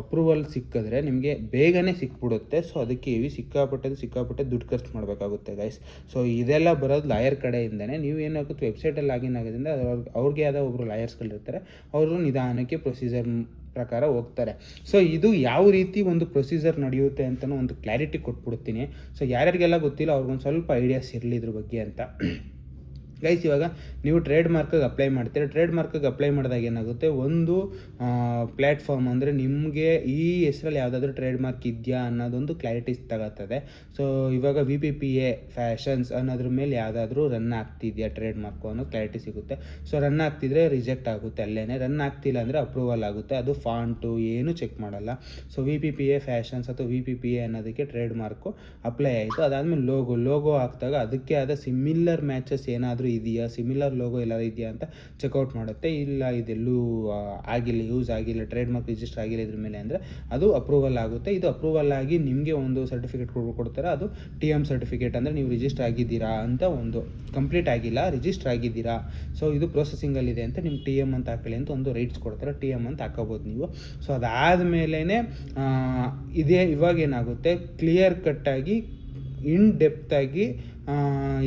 ಅಪ್ರೂವಲ್ ಸಿಕ್ಕಿದ್ರೆ ನಿಮಗೆ ಬೇಗನೆ ಸಿಕ್ಬಿಡುತ್ತೆ. ಸೊ ಅದಕ್ಕೆ ಸಿಕ್ಕಾಪಟ್ಟೆ ದುಡ್ಡು ಖರ್ಚು ಮಾಡಬೇಕಾಗುತ್ತೆ ಗೈಸ್. ಸೊ ಇದೆಲ್ಲ ಬರೋದು ಲಾಯರ್ ಕಡೆಯಿಂದನೇ. ನೀವು ಏನಾಗುತ್ತೆ ವೆಬ್ಸೈಟಲ್ಲಿ ಲಾಗಿನ್ ಆಗೋದ್ರಿಂದ ಅವ್ರಿಗೆ ಆದ ಒಬ್ಬರು ಲಾಯರ್ಸ್ಗಳಿರ್ತಾರೆ, ಅವರು ನಿಧಾನಕ್ಕೆ ಪ್ರೊಸೀಜರ್ ಪ್ರಕಾರ ಹೋಗ್ತಾರೆ. ಸೊ ಇದು ಯಾವ ರೀತಿ ಒಂದು ಪ್ರೊಸೀಜರ್ ನಡೆಯುತ್ತೆ ಅಂತಲೂ ಒಂದು ಕ್ಲಾರಿಟಿ ಕೊಟ್ಬಿಡ್ತೀನಿ. ಸೊ ಯಾರ್ಯಾರಿಗೆಲ್ಲ ಗೊತ್ತಿಲ್ಲ ಅವ್ರಿಗೊಂದು ಸ್ವಲ್ಪ ಐಡಿಯಾಸ್ ಇರಲಿ ಇದ್ರ ಬಗ್ಗೆ ಅಂತ. ಗೈಸ್, ಇವಾಗ ನೀವು ಟ್ರೇಡ್ ಮಾರ್ಕಿಗೆ ಅಪ್ಲೈ ಮಾಡ್ತೀರಾ. ಟ್ರೇಡ್ ಮಾರ್ಕಿಗೆ ಅಪ್ಲೈ ಮಾಡಿದಾಗ ಏನಾಗುತ್ತೆ, ಒಂದು ಪ್ಲ್ಯಾಟ್ಫಾರ್ಮ್ ಅಂದರೆ ನಿಮಗೆ ಈ ಹೆಸರಲ್ಲಿ ಯಾವುದಾದ್ರೂ ಟ್ರೇಡ್ ಮಾರ್ಕ್ ಇದೆಯಾ ಅನ್ನೋದೊಂದು ಕ್ಲಾರಿಟಿ ತಗೋತ್ತದೆ. ಸೊ ಇವಾಗ VPPA ಫ್ಯಾಷನ್ಸ್ ಅನ್ನೋದ್ರ ಮೇಲೆ ಯಾವುದಾದ್ರೂ ರನ್ ಆಗ್ತಿದೆಯಾ ಟ್ರೇಡ್ ಮಾರ್ಕು ಅನ್ನೋ ಕ್ಲಾರಿಟಿ ಸಿಗುತ್ತೆ. ಸೊ ರನ್ ಆಗ್ತಿದ್ರೆ ರಿಜೆಕ್ಟ್ ಆಗುತ್ತೆ ಅಲ್ಲೇ, ರನ್ ಆಗ್ತಿಲ್ಲ ಅಂದರೆ ಅಪ್ರೂವಲ್ ಆಗುತ್ತೆ. ಅದು ಫಾಂಟು ಏನು ಚೆಕ್ ಮಾಡಲ್ಲ. ಸೊ VPPA ಫ್ಯಾಷನ್ಸ್ ಅಥವಾ VPPA ಅನ್ನೋದಕ್ಕೆ ಟ್ರೇಡ್ ಮಾರ್ಕು ಅಪ್ಲೈ ಆಯಿತು. ಅದಾದಮೇಲೆ ಲೋಗೋ ಹಾಕಿದಾಗ ಅದಕ್ಕೆ ಆದ ಸಿಮಿಲರ್ ಮ್ಯಾಚಸ್ ಏನಾದರೂ ಇದೆಯಾ, ಸಿಮಿಲರ್ ಲೋಗೋ ಎಲ್ಲ ಇದೆಯಾ ಅಂತ ಚೆಕ್ಔಟ್ ಮಾಡುತ್ತೆ. ಇಲ್ಲ ಇದೆಲ್ಲೂ ಆಗಿಲ್ಲ, ಯೂಸ್ ಆಗಿಲ್ಲ, ಟ್ರೇಡ್ ಮಾರ್ಕ್ ರಿಜಿಸ್ಟರ್ ಆಗಿಲ್ಲ ಇದ್ರ ಮೇಲೆ ಅಂದರೆ ಅದು ಅಪ್ರೂವಲ್ ಆಗುತ್ತೆ. ಇದು ಅಪ್ರೂವಲ್ ಆಗಿ ನಿಮಗೆ ಒಂದು ಸರ್ಟಿಫಿಕೇಟ್ ಕೊಡ್ತಾರೆ. ಅದು TM ಸರ್ಟಿಫಿಕೇಟ್, ಅಂದರೆ ನೀವು ರಿಜಿಸ್ಟರ್ ಆಗಿದ್ದೀರಾ ಅಂತ, ಒಂದು ಕಂಪ್ಲೀಟ್ ಆಗಿಲ್ಲ, ರಿಜಿಸ್ಟರ್ ಆಗಿದ್ದೀರಾ, ಸೊ ಇದು ಪ್ರೊಸೆಸಿಂಗಲ್ಲಿದೆ ಅಂತ ನಿಮ್ಗೆ TM ಅಂತ ಹಾಕೊಳ್ಳಿ ಅಂತ ಒಂದು ರೈಟ್ಸ್ ಕೊಡ್ತಾರೆ. TM ಅಂತ ಹಾಕೋಬೋದು ನೀವು. ಸೊ ಅದಾದಮೇಲೆ ಇದೇ ಇವಾಗೇನಾಗುತ್ತೆ, ಕ್ಲಿಯರ್ ಕಟ್ಟಾಗಿ ಇನ್ ಡೆಪ್ತಾಗಿ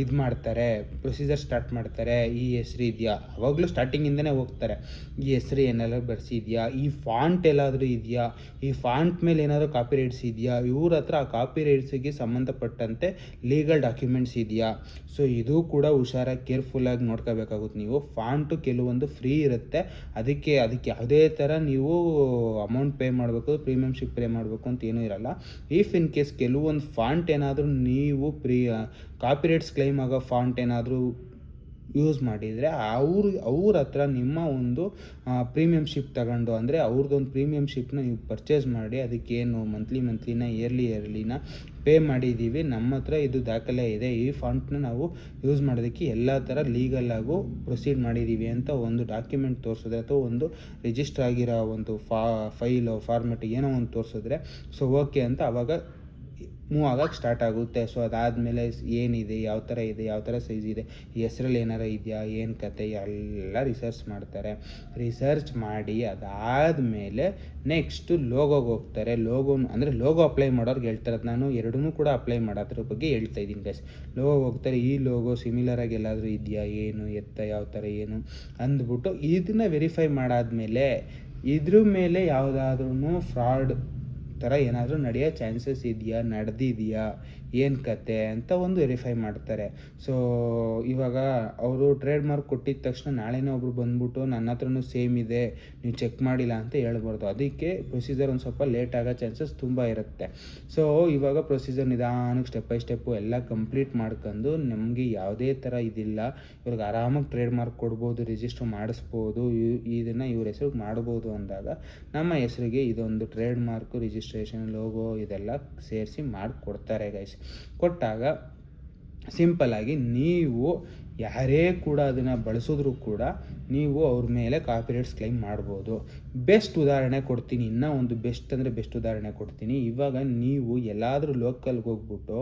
ಇದು ಮಾಡ್ತಾರೆ, ಪ್ರೊಸೀಜರ್ ಸ್ಟಾರ್ಟ್ ಮಾಡ್ತಾರೆ. ಈ ಹೆಸ್ರು ಇದೆಯಾ, ಅವಾಗಲೂ ಸ್ಟಾರ್ಟಿಂಗಿಂದನೇ ಹೋಗ್ತಾರೆ. ಈ ಹೆಸ್ರು ಏನೆಲ್ಲ ಬರ್ಸಿದೆಯಾ, ಈ ಫಾಂಟ್ ಎಲ್ಲಾದರೂ ಇದೆಯಾ, ಈ ಫಾಂಟ್ ಮೇಲೆ ಏನಾದರೂ ಕಾಪಿ ರೈಟ್ಸ್ ಇದೆಯಾ, ಇವ್ರ ಹತ್ರ ಆ ಕಾಪಿ ರೈಟ್ಸಿಗೆ ಸಂಬಂಧಪಟ್ಟಂತೆ ಲೀಗಲ್ ಡಾಕ್ಯುಮೆಂಟ್ಸ್ ಇದೆಯಾ. ಸೊ ಇದು ಕೂಡ ಹುಷಾರಾಗಿ ಕೇರ್ಫುಲ್ಲಾಗಿ ನೋಡ್ಕೋಬೇಕಾಗುತ್ತೆ ನೀವು. ಫಾಂಟು ಕೆಲವೊಂದು ಫ್ರೀ ಇರುತ್ತೆ, ಅದಕ್ಕೆ ಯಾವುದೇ ಥರ ನೀವು ಅಮೌಂಟ್ ಪೇ ಮಾಡಬೇಕು, ಪ್ರೀಮಿಯಮ್ಶಿಪ್ ಪೇ ಮಾಡಬೇಕು ಅಂತ ಏನೂ ಇರಲ್ಲ. ಇಫ್ ಇನ್ ಕೇಸ್ ಕೆಲವೊಂದು ಫಾಂಟ್ ಏನಾದರೂ ನೀವು ಕಾಪಿರೈಟ್ಸ್ ಕ್ಲೈಮ್ ಆಗೋ ಫಾಂಟ್ ಏನಾದರೂ ಯೂಸ್ ಮಾಡಿದರೆ ಅವ್ರ ಹತ್ರ ನಿಮ್ಮ ಒಂದು ಪ್ರೀಮಿಯಮ್ಶಿಪ್ ತಗೊಂಡು, ಅಂದರೆ ಅವ್ರದ್ದೊಂದು ಪ್ರೀಮಿಯಮ್ಶಿಪ್ನ ನೀವು ಪರ್ಚೇಸ್ ಮಾಡಿ ಅದಕ್ಕೇನು ಮಂತ್ಲಿನ ಇಯರ್ಲಿನ ಪೇ ಮಾಡಿದ್ದೀವಿ, ನಮ್ಮ ಹತ್ರ ಇದು ದಾಖಲೆ ಇದೆ, ಈ ಫಾಂಟ್ನ ನಾವು ಯೂಸ್ ಮಾಡೋದಕ್ಕೆ ಎಲ್ಲ ಥರ ಲೀಗಲ್ಲಾಗೂ ಪ್ರೊಸೀಡ್ ಮಾಡಿದ್ದೀವಿ ಅಂತ ಒಂದು ಡಾಕ್ಯುಮೆಂಟ್ ತೋರಿಸಿದ್ರೆ, ಅಥವಾ ಒಂದು ರಿಜಿಸ್ಟರ್ ಆಗಿರೋ ಒಂದು ಫೈಲು ಫಾರ್ಮೆಟ್ ಏನೋ ಒಂದು ತೋರಿಸಿದ್ರೆ, ಸೊ ಓಕೆ ಅಂತ ಅವಾಗ ಮೂವ್ ಆಗೋಕ್ಕೆ ಸ್ಟಾರ್ಟ್ ಆಗುತ್ತೆ. ಸೊ ಅದಾದಮೇಲೆ ಏನಿದೆ, ಯಾವ ಥರ ಇದೆ, ಯಾವ ಥರ ಸೈಜ್ ಇದೆ, ಈ ಹೆಸ್ರಲ್ಲಿ ಏನಾರ ಇದೆಯಾ, ಏನು ಕತೆ ಎಲ್ಲ ರಿಸರ್ಚ್ ಮಾಡ್ತಾರೆ. ರಿಸರ್ಚ್ ಮಾಡಿ ಅದಾದಮೇಲೆ ನೆಕ್ಸ್ಟು ಲೋಗೋಗೆ ಹೋಗ್ತಾರೆ. ಲೋಗೋ ಅಪ್ಲೈ ಮಾಡೋರ್ಗೆ ಹೇಳ್ತಾರೆ, ನಾನು ಎರಡೂ ಕೂಡ ಅಪ್ಲೈ ಮಾಡೋದ್ರ ಬಗ್ಗೆ ಹೇಳ್ತಾ ಇದ್ದೀನಿ ಗೈಸ್. ಲೋಗೋಗೆ ಹೋಗ್ತಾರೆ, ಈ ಲೋಗೋ ಸಿಮಿಲರಾಗಿ ಎಲ್ಲಾದರೂ ಇದೆಯಾ, ಏನು ಯಾವ ಥರ ಏನು ಅಂದ್ಬಿಟ್ಟು ಇದನ್ನು ವೆರಿಫೈ ಮಾಡಾದಮೇಲೆ ಇದ್ರ ಮೇಲೆ ಯಾವುದಾದ್ರೂ ಫ್ರಾಡ್ ಥರ ಏನಾದರೂ ನಡೆಯೋ ಚಾನ್ಸಸ್ ಇದೆಯಾ, ನಡೆದಿದೆಯಾ, ಏನು ಕತೆ ಅಂತ ಒಂದು ವೆರಿಫೈ ಮಾಡ್ತಾರೆ. ಸೊ ಇವಾಗ ಅವರು ಟ್ರೇಡ್ ಮಾರ್ಕ್ ಕೊಟ್ಟಿದ ತಕ್ಷಣ ನಾಳೆನೇ ಒಬ್ರು ಬಂದ್ಬಿಟ್ಟು ನನ್ನ ಹತ್ರನೂ ಸೇಮ್ ಇದೆ, ನೀವು ಚೆಕ್ ಮಾಡಿಲ್ಲ ಅಂತ ಹೇಳ್ಬಾರ್ದು. ಅದಕ್ಕೆ ಪ್ರೊಸೀಜರ್ ಒಂದು ಸ್ವಲ್ಪ ಲೇಟ್ ಆಗೋ ಚಾನ್ಸಸ್ ತುಂಬ ಇರುತ್ತೆ. ಸೊ ಇವಾಗ ಪ್ರೊಸೀಜರ್ ನಿಧಾನಕ್ಕೆ ಸ್ಟೆಪ್ ಬೈ ಸ್ಟೆಪ್ಪು ಎಲ್ಲ ಕಂಪ್ಲೀಟ್ ಮಾಡ್ಕೊಂಡು ನಮಗೆ ಯಾವುದೇ ಥರ ಇದಿಲ್ಲ, ಇವ್ರಿಗೆ ಆರಾಮಾಗಿ ಟ್ರೇಡ್ ಮಾರ್ಕ್ ಕೊಡ್ಬೋದು, ರಿಜಿಸ್ಟರ್ ಮಾಡಿಸ್ಬೋದು, ಇದನ್ನು ಇವ್ರ ಹೆಸ್ರಿಗೆ ಮಾಡ್ಬೋದು ಅಂದಾಗ ನಮ್ಮ ಹೆಸರಿಗೆ ಇದೊಂದು ಟ್ರೇಡ್ ಮಾರ್ಕು ರಿಜಿಸ್ಟ್ರೇಷನ್ ಲೋಗೋ ಇದೆಲ್ಲ ಸೇರಿಸಿ ಮಾಡಿಕೊಡ್ತಾರೆ ಗೈಸ್. ಕೊಟ್ಟಾಗ ಸಿಂಪಲ್ಲಾಗಿ ನೀವು ಯಾರೇ ಕೂಡ ಅದನ್ನು ಬಳಸಿದ್ರೂ ಕೂಡ ನೀವು ಅವ್ರ ಮೇಲೆ ಕಾಪಿರೈಟ್ಸ್ ಕ್ಲೈಮ್ ಮಾಡ್ಬೋದು. ಬೆಸ್ಟ್ ಉದಾಹರಣೆ ಕೊಡ್ತೀನಿ, ಇನ್ನೂ ಒಂದು ಬೆಸ್ಟ್ ಉದಾಹರಣೆ ಕೊಡ್ತೀನಿ. ಇವಾಗ ನೀವು ಎಲ್ಲಾದರೂ ಲೋಕಲ್ಗೆ ಹೋಗ್ಬಿಟ್ಟು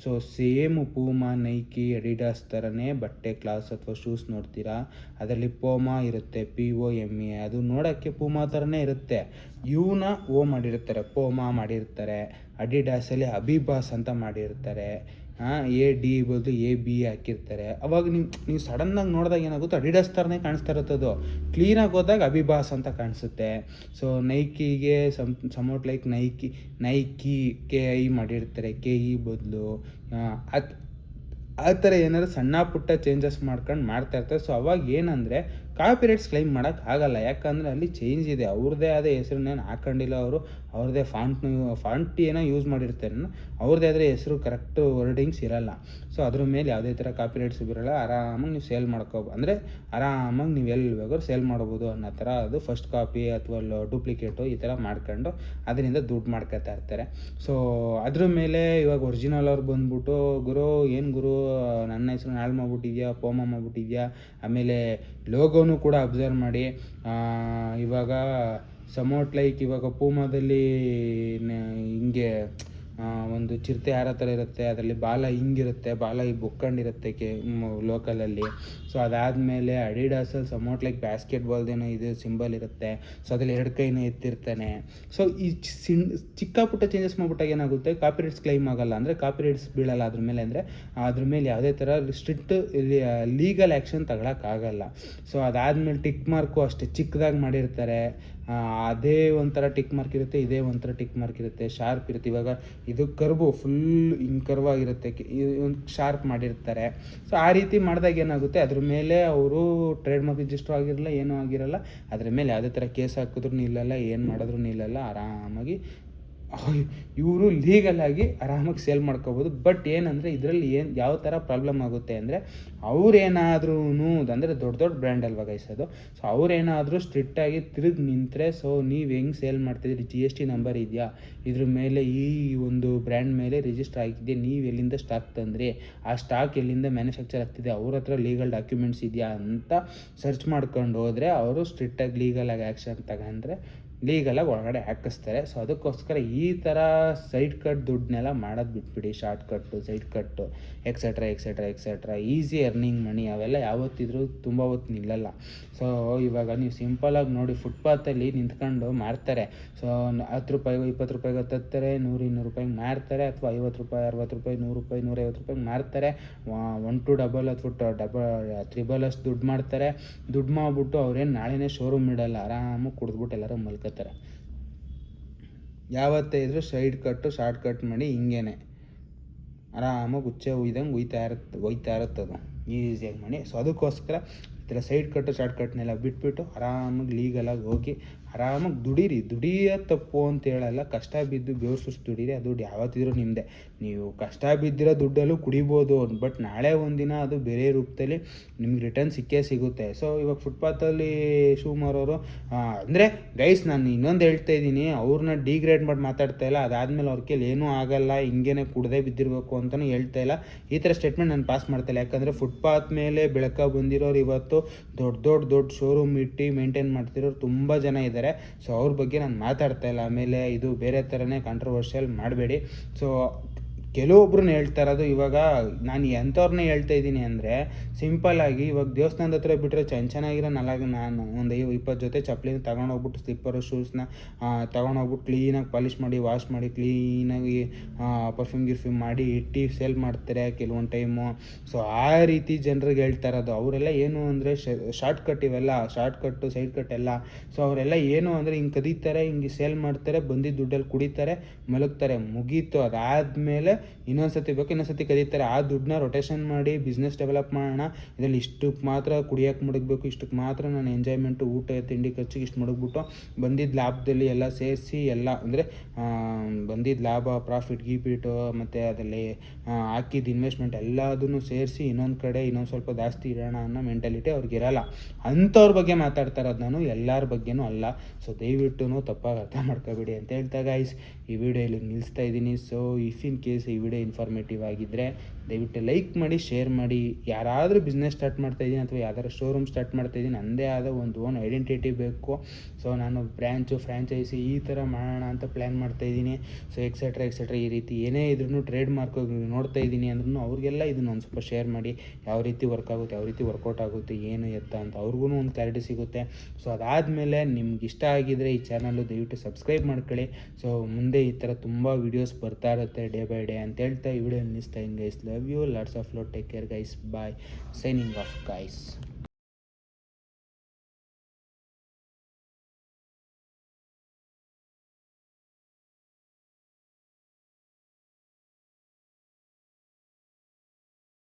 so same Puma, Nike, Adidas ಥರನೇ ಬಟ್ಟೆ, ಕ್ಲಾಸ್ ಅಥವಾ ಶೂಸ್ ನೋಡ್ತೀರಾ, ಅದರಲ್ಲಿ ಪೋಮಾ ಇರುತ್ತೆ, POMA, ಅದು ನೋಡೋಕ್ಕೆ ಪೂಮಾ ಥರನೇ ಇರುತ್ತೆ. ಇವನ್ನ ಮಾಡಿರ್ತಾರೆ, ಪೋಮಾ ಮಾಡಿರ್ತಾರೆ. ಅಡಿಡಾಸಲ್ಲಿ ಅಬಿಬಾಸ್ ಅಂತ ಮಾಡಿರ್ತಾರೆ, AD ಬದಲು AB ಹಾಕಿರ್ತಾರೆ. ಅವಾಗ ನೀವು ಸಡನ್ನಾಗಿ ನೋಡಿದಾಗ ಏನಾಗುತ್ತೆ, ಅಡಿಡಾಸ್ ಥರನೇ ಕಾಣಿಸ್ತಾ ಇರುತ್ತದು, ಕ್ಲೀನಾಗಿ ಹೋದಾಗ ಅಬಿಬಾಸ್ ಅಂತ ಕಾಣಿಸುತ್ತೆ. ಸೊ ನೈಕಿಗೆ ಸಮೌಟ್ ಲೈಕ್ ನೈಕಿ KI ಮಾಡಿರ್ತಾರೆ, KE ಬದಲು ಆ ಥರ ಏನಾದ್ರು ಸಣ್ಣ ಪುಟ್ಟ ಚೇಂಜಸ್ ಮಾಡ್ತಾ ಇರ್ತಾರೆ. ಸೊ ಅವಾಗ ಏನಂದರೆ ಕಾಪಿರೈಟ್ಸ್ ಕ್ಲೈಮ್ ಮಾಡೋಕ್ಕಾಗಲ್ಲ, ಯಾಕಂದರೆ ಅಲ್ಲಿ ಚೇಂಜ್ ಇದೆ, ಅವ್ರದ್ದೇ ಆದ ಹೆಸರನ್ನೇನು ಹಾಕೊಂಡಿಲ್ಲ ಅವರು, ಅವ್ರದ್ದೇ ಫಾಂಟ್ ಏನೋ ಯೂಸ್ ಮಾಡಿರ್ತಾರೆ, ಅವ್ರದ್ದೇ ಆದರೆ ಹೆಸರು ಕರೆಕ್ಟು ವರ್ಡಿಂಗ್ಸ್ ಇರೋಲ್ಲ. ಸೊ ಅದ್ರ ಮೇಲೆ ಯಾವುದೇ ಥರ ಕಾಪಿರೈಟ್ಸ್ ಇರೋಲ್ಲ, ಆರಾಮಾಗಿ ನೀವು ಸೇಲ್ ಅಂದರೆ ಆರಾಮಾಗಿ ನೀವು ಎಲ್ಲಿ ಬೇಕಾದ್ರೂ ಸೇಲ್ ಮಾಡ್ಬೋದು ಅನ್ನೋ ಥರ ಅದು ಫಸ್ಟ್ ಕಾಪಿ ಅಥವಾ ಡೂಪ್ಲಿಕೇಟು ಈ ಥರ ಮಾಡ್ಕೊಂಡು ಅದರಿಂದ ದುಡ್ಡು ಮಾಡ್ಕೊತಾ ಇರ್ತಾರೆ. ಸೊ ಅದ್ರ ಮೇಲೆ ಇವಾಗ ಒರಿಜಿನಲ್ ಅವ್ರು ಬಂದ್ಬಿಟ್ಟು, ಗುರು ನನ್ನ ಹೆಸರು ಹಾಳು ಮಾಡ್ಬಿಟ್ಟಿದ್ಯಾ, ಪೋಮಾ ಮಾಡ್ಬಿಟ್ಟಿದ್ಯಾ, ಆಮೇಲೆ ಲೋಗೋನು ಕೂಡ ಅಬ್ಸರ್ವ್ ಮಾಡಿ. ಇವಾಗ ಸಮೌಟ್ ಲೈಕ್ ಇವಾಗ ಪೂಮಾದಲ್ಲಿ ಹಿಂಗೆ ಒಂದು ಚಿರತೆ ಯಾರ ಥರ ಇರುತ್ತೆ, ಅದರಲ್ಲಿ ಬಾಲ ಹಿಂಗಿರುತ್ತೆ, ಬಾಲ ಬೊಕ್ಕೊಂಡಿರುತ್ತೆ ಲೋಕಲಲ್ಲಿ. ಸೊ ಅದಾದಮೇಲೆ ಅಡಿಡಾಸಲ್ಲಿ ಸಮೌಟ್ ಲೈಕ್ ಬ್ಯಾಸ್ಕೆಟ್ಬಾಲ್ದೇನೋ ಇದು ಸಿಂಬಲ್ ಇರುತ್ತೆ, ಸೊ ಅದ್ರಲ್ಲಿ 2 ಕೈನೂ ಎತ್ತಿರ್ತಾನೆ. ಸೊ ಈ ಚಿಕ್ಕ ಪುಟ್ಟ ಚೇಂಜಸ್ ಮಾಡ್ಬಿಟ್ಟಾಗ ಏನಾಗುತ್ತೆ, ಕಾಪಿರೈಟ್ಸ್ ಕ್ಲೈಮ್ ಆಗಲ್ಲ, ಅಂದರೆ ಕಾಪಿರೈಟ್ಸ್ ಬೀಳಲ್ಲ ಅದ್ರ ಮೇಲೆ, ಅಂದರೆ ಅದ್ರ ಮೇಲೆ ಯಾವುದೇ ಥರ ಸ್ಟ್ರಿಕ್ಟ್ ಲೀಗಲ್ ಆ್ಯಕ್ಷನ್ ತಗೊಳಕ್ಕಾಗಲ್ಲ. ಸೊ ಅದಾದಮೇಲೆ ಟಿಕ್ ಮಾರ್ಕು ಅಷ್ಟೇ ಚಿಕ್ಕದಾಗಿ ಮಾಡಿರ್ತಾರೆ, ಅದೇ ಒಂಥರ ಟಿಕ್ ಮಾರ್ಕ್ ಇರುತ್ತೆ, ಇದೇ ಒಂಥರ ಟಿಕ್ ಮಾರ್ಕ್ ಇರುತ್ತೆ, ಶಾರ್ಪ್ ಇರುತ್ತೆ. ಇವಾಗ ಇದು ಕರ್ವು ಫುಲ್ ಹಿಂಗೆ ಕರ್ವಾಗಿರುತ್ತೆ, ಒಂದು ಶಾರ್ಪ್ ಮಾಡಿರ್ತಾರೆ. ಸೊ ಆ ರೀತಿ ಮಾಡಿದಾಗ ಏನಾಗುತ್ತೆ, ಅದ್ರ ಮೇಲೆ ಅವರು ಟ್ರೇಡ್ ಮಾರ್ಕ್ ರಿಜಿಸ್ಟರ್ ಆಗಿರಲ್ಲ, ಏನೂ ಆಗಿರಲ್ಲ. ಅದ್ರ ಮೇಲೆ ಯಾವುದೇ ಥರ ಕೇಸ್ ಹಾಕಿದ್ರೂ ನಿಲ್ಲಲ್ಲ, ಏನು ಮಾಡಿದ್ರೂ ನಿಲ್ಲಲ್ಲ. ಆರಾಮಾಗಿ ಇವರು ಲೀಗಲಾಗಿ ಆರಾಮಾಗಿ ಸೇಲ್ ಮಾಡ್ಕೋಬೋದು. ಬಟ್ ಏನಂದರೆ ಇದರಲ್ಲಿ ಯಾವ ಥರ ಪ್ರಾಬ್ಲಮ್ ಆಗುತ್ತೆ ಅಂದರೆ, ಅವರೇನಾದ್ರೂ ಅಂದರೆ ದೊಡ್ಡ ದೊಡ್ಡ ಬ್ರ್ಯಾಂಡ್ ಅಲ್ವಾ ಗೈಸ್ ಅದು. ಸೊ ಅವರೇನಾದರೂ ಸ್ಟ್ರಿಕ್ಟಾಗಿ ತಿರುಗಿ ನಿಂತರೆ, ಸೊ ನೀವು ಹೆಂಗೆ ಸೇಲ್ ಮಾಡ್ತಿದ್ದೀರಿ, GST ನಂಬರ್ ಇದೆಯಾ, ಇದ್ರ ಮೇಲೆ ಈ ಒಂದು ಬ್ರ್ಯಾಂಡ್ ಮೇಲೆ ರಿಜಿಸ್ಟರ್ ಆಗಿದೆಯಾ, ನೀವು ಎಲ್ಲಿಂದ ಸ್ಟಾಕ್ ತಂದ್ರಿ, ಆ ಸ್ಟಾಕ್ ಎಲ್ಲಿಂದ ಮ್ಯಾನುಫ್ಯಾಕ್ಚರ್ ಆಗ್ತಿದೆ, ಅವ್ರ ಹತ್ರ ಲೀಗಲ್ ಡಾಕ್ಯುಮೆಂಟ್ಸ್ ಇದೆಯಾ ಅಂತ ಸರ್ಚ್ ಮಾಡ್ಕೊಂಡು ಹೋದರೆ ಅವರು ಸ್ಟ್ರಿಕ್ಟಾಗಿ ಲೀಗಲಾಗಿ ಆ್ಯಕ್ಷನ್ ತಗೊಂಡ್ರೆ ಲೀಗಲಾಗಿ ಒಳಗಡೆ ಹಾಕಿಸ್ತಾರೆ. ಸೊ ಅದಕ್ಕೋಸ್ಕರ ಈ ಥರ ಸೈಡ್ ಕಟ್ ದುಡ್ಡನ್ನೆಲ್ಲ ಮಾಡೋದು ಬಿಟ್ಬಿಡಿ. ಶಾರ್ಟ್ ಕಟ್ಟು, ಸೈಡ್ ಕಟ್ಟು, ಎಕ್ಸೆಟ್ರಾ ಈಸಿ ಅರ್ನಿಂಗ್ ಮನಿ ಅವೆಲ್ಲ ಯಾವತ್ತಿದ್ರೂ ತುಂಬ ಹೊತ್ತು ನಿಲ್ಲಲ್ಲ. ಸೊ ಇವಾಗ ನೀವು ಸಿಂಪಲಾಗಿ ನೋಡಿ, ಫುಟ್ಪಾತಲ್ಲಿ ನಿಂತ್ಕೊಂಡು ಮಾರ್ತಾರೆ. ಸೊ 10 ರೂಪಾಯಿಗೂ 20 ರೂಪಾಯಿಗೂ ತರ್ತಾರೆ, 100-200 ರೂಪಾಯಿಗೆ ಮಾರ್ತಾರೆ, ಅಥವಾ 50 ರೂಪಾಯಿ, 60 ರೂಪಾಯಿ, 100 ರೂಪಾಯಿ, 150 ರೂಪಾಯಿಗೆ ಮಾರ್ತಾರೆ. 1 to ಡಬಲ್ ಅಥವಾ ತ್ರಿಬಲ್ ಅಷ್ಟು ದುಡ್ಡು ಮಾಡ್ತಾರೆ. ದುಡ್ಡು ಮಾಡಿಬಿಟ್ಟು ಅವ್ರೇನು ನಾಳೆನೇ ಶೋರೂಮ್ ಇಡಲ್ಲ, ಆರಾಮಾಗಿ ಕುಡಿದ್ಬಿಟ್ಟು ಎಲ್ಲರೂ ಮಲ್ಕೋತಾರೆ. ಯಾವತ್ತೇ ಇದ್ರೂ ಸೈಡ್ ಕಟ್ಟು, ಶಾರ್ಟ್ ಕಟ್ ಮಾಡಿ ಹಿಂಗೇನೆ ಆರಾಮಾಗಿ ಉಚ್ಚೆ ಉಯ್ದಂಗೆ ಒಯ್ತಾ ಇರುತ್ತದು ಈಸಿಯಾಗಿ ಮನೆ. ಸೊ ಅದಕ್ಕೋಸ್ಕರ ಈ ಥರ ಸೈಡ್ ಕಟ್ಟು, ಶಾರ್ಟ್ ಕಟ್ನೆಲ್ಲ ಬಿಟ್ಬಿಟ್ಟು ಆರಾಮಾಗಿ ಲೀಗಲಾಗಿ ಹೋಗಿ ಆರಾಮಾಗಿ ದುಡಿಯೋ ತಪ್ಪು ಅಂತ ಹೇಳಲ್ಲ. ಕಷ್ಟ ಬಿದ್ದು ಬೆವರು ಸುರಿಸಿ ದುಡೀರಿ, ಆ ದುಡ್ಡು ಯಾವತ್ತಿದ್ರೂ ನಿಮ್ಮದೇ. ನೀವು ಕಷ್ಟ ಬಿದ್ದಿರೋ ದುಡ್ಡಲ್ಲೂ ಕುಡಿಬೋದು, ಬಟ್ ನಾಳೆ ಒಂದಿನ ಅದು ಬೇರೆ ರೂಪದಲ್ಲಿ ನಿಮ್ಗೆ ರಿಟರ್ನ್ ಸಿಗುತ್ತೆ. ಸೊ ಇವಾಗ ಫುಟ್ಪಾತಲ್ಲಿ ಶೂ ಮಾರೋರು ಅಂದರೆ ಗೈಸ್, ನಾನು ಇನ್ನೊಂದು ಹೇಳ್ತಾ ಇದ್ದೀನಿ, ಅವ್ರನ್ನ ಡಿಗ್ರೇಡ್ ಮಾಡಿ ಮಾತಾಡ್ತಾ ಇಲ್ಲ. ಅದಾದಮೇಲೆ ಅವ್ರ ಕೈಲಿ ಏನೂ ಆಗಲ್ಲ, ಹಿಂಗೇನೆ ಕುಡ್ದೇ ಬಿದ್ದಿರಬೇಕು ಅಂತಲೂ ಹೇಳ್ತಾ ಇಲ್ಲ. ಈ ಥರ ಸ್ಟೇಟ್ಮೆಂಟ್ ನಾನು ಪಾಸ್ ಮಾಡ್ತಾಯಿಲ್ಲ. ಯಾಕಂದರೆ ಫುಟ್ಪಾತ್ ಮೇಲೆ ಬೆಳಕ ಬಂದಿರೋರು ಇವತ್ತು ದೊಡ್ಡ ಶೋರೂಮ್ ಇಟ್ಟು ಮೇಂಟೈನ್ ಮಾಡ್ತಿರೋರು ತುಂಬ ಜನ ಇದ್ದಾರೆ. ಸೊ ಅವ್ರ ಬಗ್ಗೆ ನಾನು ಮಾತಾಡ್ತಾ ಇಲ್ಲ. ಆಮೇಲೆ ಇದು ಬೇರೆ ಥರನೇ ಕಾಂಟ್ರವರ್ಷಿಯಲ್ ಮಾಡಬೇಡಿ. ಸೊ ಕೆಲವೊಬ್ರನ್ನ ಹೇಳ್ತಾ ಇರೋದು, ಇವಾಗ ನಾನು ಎಂಥವ್ರನ್ನೇ ಹೇಳ್ತಾ ಇದ್ದೀನಿ ಅಂದರೆ, ಸಿಂಪಲ್ಲಾಗಿ ಇವಾಗ ದೇವಸ್ಥಾನದ ಹತ್ರ ಬಿಟ್ಟರೆ ಚೆನ್ನಾಗಿರೋ ನಾನು ಒಂದು 20 ಜೊತೆ ಚಪ್ಪಲಿನ ತೊಗೊಂಡೋಗ್ಬಿಟ್ಟು, ಸ್ಲಿಪ್ಪರು, ಶೂಸ್ನ ತೊಗೊಂಡೋಗ್ಬಿಟ್ಟು ಕ್ಲೀನಾಗಿ ಪಾಲಿಷ್ ಮಾಡಿ, ವಾಶ್ ಮಾಡಿ, ಕ್ಲೀನಾಗಿ ಪರ್ಫ್ಯೂಮ್ ಮಾಡಿ ಇಟ್ಟು ಸೇಲ್ ಮಾಡ್ತಾರೆ ಕೆಲವೊಂದು ಟೈಮು. ಸೊ ಆ ರೀತಿ ಜನರಿಗೆ ಹೇಳ್ತಾ ಇರೋದು. ಅವರೆಲ್ಲ ಏನು ಅಂದರೆ ಶಾರ್ಟ್ ಕಟ್, ಇವೆಲ್ಲ ಶಾರ್ಟ್ ಕಟ್ಟು, ಸೈಡ್ ಕಟ್ ಎಲ್ಲ. ಸೊ ಅವರೆಲ್ಲ ಏನು ಅಂದರೆ ಹಿಂಗೆ ಕದೀತಾರೆ, ಹಿಂಗೆ ಸೇಲ್ ಮಾಡ್ತಾರೆ, ಬಂದಿದ್ದು ದುಡ್ಡಲ್ಲಿ ಕುಡಿತಾರೆ, ಮಲಗ್ತಾರೆ, ಮುಗೀತು. ಅದಾದಮೇಲೆ ಇನ್ನೊಂದ್ಸತಿ ಕದೀತಾರೆ. ಆ ದುಡ್ಡನ್ನ ರೊಟೇಷನ್ ಮಾಡಿ ಬಿಸ್ನೆಸ್ ಡೆವಲಪ್ ಮಾಡೋಣ, ಇದರಲ್ಲಿ ಇಷ್ಟಕ್ಕೆ ಮಾತ್ರ ಕುಡಿಯೋಕ್ಕೆ ಮಡಗಬೇಕು, ಇಷ್ಟಕ್ಕೆ ಮಾತ್ರ ನಾನು ಎಂಜಾಯ್ಮೆಂಟು, ಊಟ ತಿಂಡಿ ಖರ್ಚಿಗೆ ಇಷ್ಟು ಮಡಗ್ಬಿಟ್ಟು ಬಂದಿದ್ದ ಲಾಭದಲ್ಲಿ ಎಲ್ಲ ಸೇರಿಸಿ, ಎಲ್ಲ ಅಂದರೆ ಬಂದಿದ್ದ ಲಾಭ, ಪ್ರಾಫಿಟ್ ಗೀಪಿಟು, ಮತ್ತು ಅದರಲ್ಲಿ ಹಾಕಿದ ಇನ್ವೆಸ್ಟ್ಮೆಂಟ್ ಎಲ್ಲದನ್ನು ಸೇರಿಸಿ ಇನ್ನೊಂದು ಕಡೆ ಇನ್ನೊಂದು ಸ್ವಲ್ಪ ಜಾಸ್ತಿ ಇಡೋಣ ಅನ್ನೋ ಮೆಂಟಾಲಿಟಿ ಅವ್ರಿಗಿರಲ್ಲ. ಅಂಥವ್ರ ಬಗ್ಗೆ ಮಾತಾಡ್ತಾ ಇರೋದು ನಾನು, ಎಲ್ಲರ ಬಗ್ಗೆನೂ ಅಲ್ಲ. ಸೊ ದಯವಿಟ್ಟು ತಪ್ಪಾಗಿ ಅರ್ಥ ಮಾಡ್ಕೋಬೇಡಿ ಅಂತ ಹೇಳ್ತಾ ಗೈಸ್, ಈ ವಿಡಿಯೋ ಇಲ್ಲಿ ನಿಲ್ಲಿಸ್ತಾ ಇದ್ದೀನಿ. ಸೊ ಇಫ್ ಇನ್ ಕೇಸ್ ಈ ವಿಡಿಯೋ ಇನ್ಫಾರ್ಮೇಟಿವ್ ಆಗಿದ್ದರೆ ದಯವಿಟ್ಟು ಲೈಕ್ ಮಾಡಿ, ಶೇರ್ ಮಾಡಿ. ಯಾರಾದರೂ ಬಿಸ್ನೆಸ್ ಸ್ಟಾರ್ಟ್ ಮಾಡ್ತಾಯಿದ್ದೀನಿ ಅಥವಾ ಯಾವ್ದಾದ್ರು ಶೋರೂಮ್ ಸ್ಟಾರ್ಟ್ ಮಾಡ್ತಾಯಿದ್ದೀನಿ, ನನ್ನದೇ ಆದ ಒಂದು ಓನ್ ಐಡೆಂಟಿಟಿ ಬೇಕು. ಸೊ ನಾನು ಬ್ರ್ಯಾಂಚು, ಫ್ರ್ಯಾಂಚೈಸಿ ಈ ಥರ ಮಾಡೋಣ ಅಂತ ಪ್ಲ್ಯಾನ್ ಮಾಡ್ತಾಯಿದ್ದೀನಿ. ಸೊ ಎಕ್ಸೆಟ್ರಾ ಈ ರೀತಿ ಏನೇ ಇದ್ರೂ ಟ್ರೇಡ್ ಮಾರ್ಕ್ ನೋಡ್ತಾ ಇದ್ದೀನಿ ಅಂದ್ರೂ ಅವ್ರಿಗೆಲ್ಲ ಇದನ್ನು ಒಂದು ಸ್ವಲ್ಪ ಶೇರ್ ಮಾಡಿ, ಯಾವ ರೀತಿ ವರ್ಕ್ ಆಗುತ್ತೆ, ಯಾವ ರೀತಿ ವರ್ಕೌಟ್ ಆಗುತ್ತೆ, ಏನು ಎತ್ತ ಅಂತ ಅವ್ರಿಗೂ ಒಂದು ಕ್ಲಾರಿಟಿ ಸಿಗುತ್ತೆ. ಸೊ ಅದಾದಮೇಲೆ ನಿಮ್ಗೆ ಇಷ್ಟ ಆಗಿದರೆ ಈ ಚಾನಲ್ಲು ದಯವಿಟ್ಟು ಸಬ್ಸ್ಕ್ರೈಬ್ ಮಾಡ್ಕೊಳ್ಳಿ. ಸೊ ಮುಂದೆ ಈ ಥರ ತುಂಬ ವೀಡಿಯೋಸ್ ಬರ್ತಾ ಇರುತ್ತೆ ಡೇ ಬೈ ಡೇ ಅಂತ ಹೇಳ್ತಾ ಈ ವಿಡಿಯೋ ನಿಲ್ಲಿಸ್ತಾ ಇದ್ದೀನಿ guys. Love you, lots of love, take care guys, bye, signing off guys.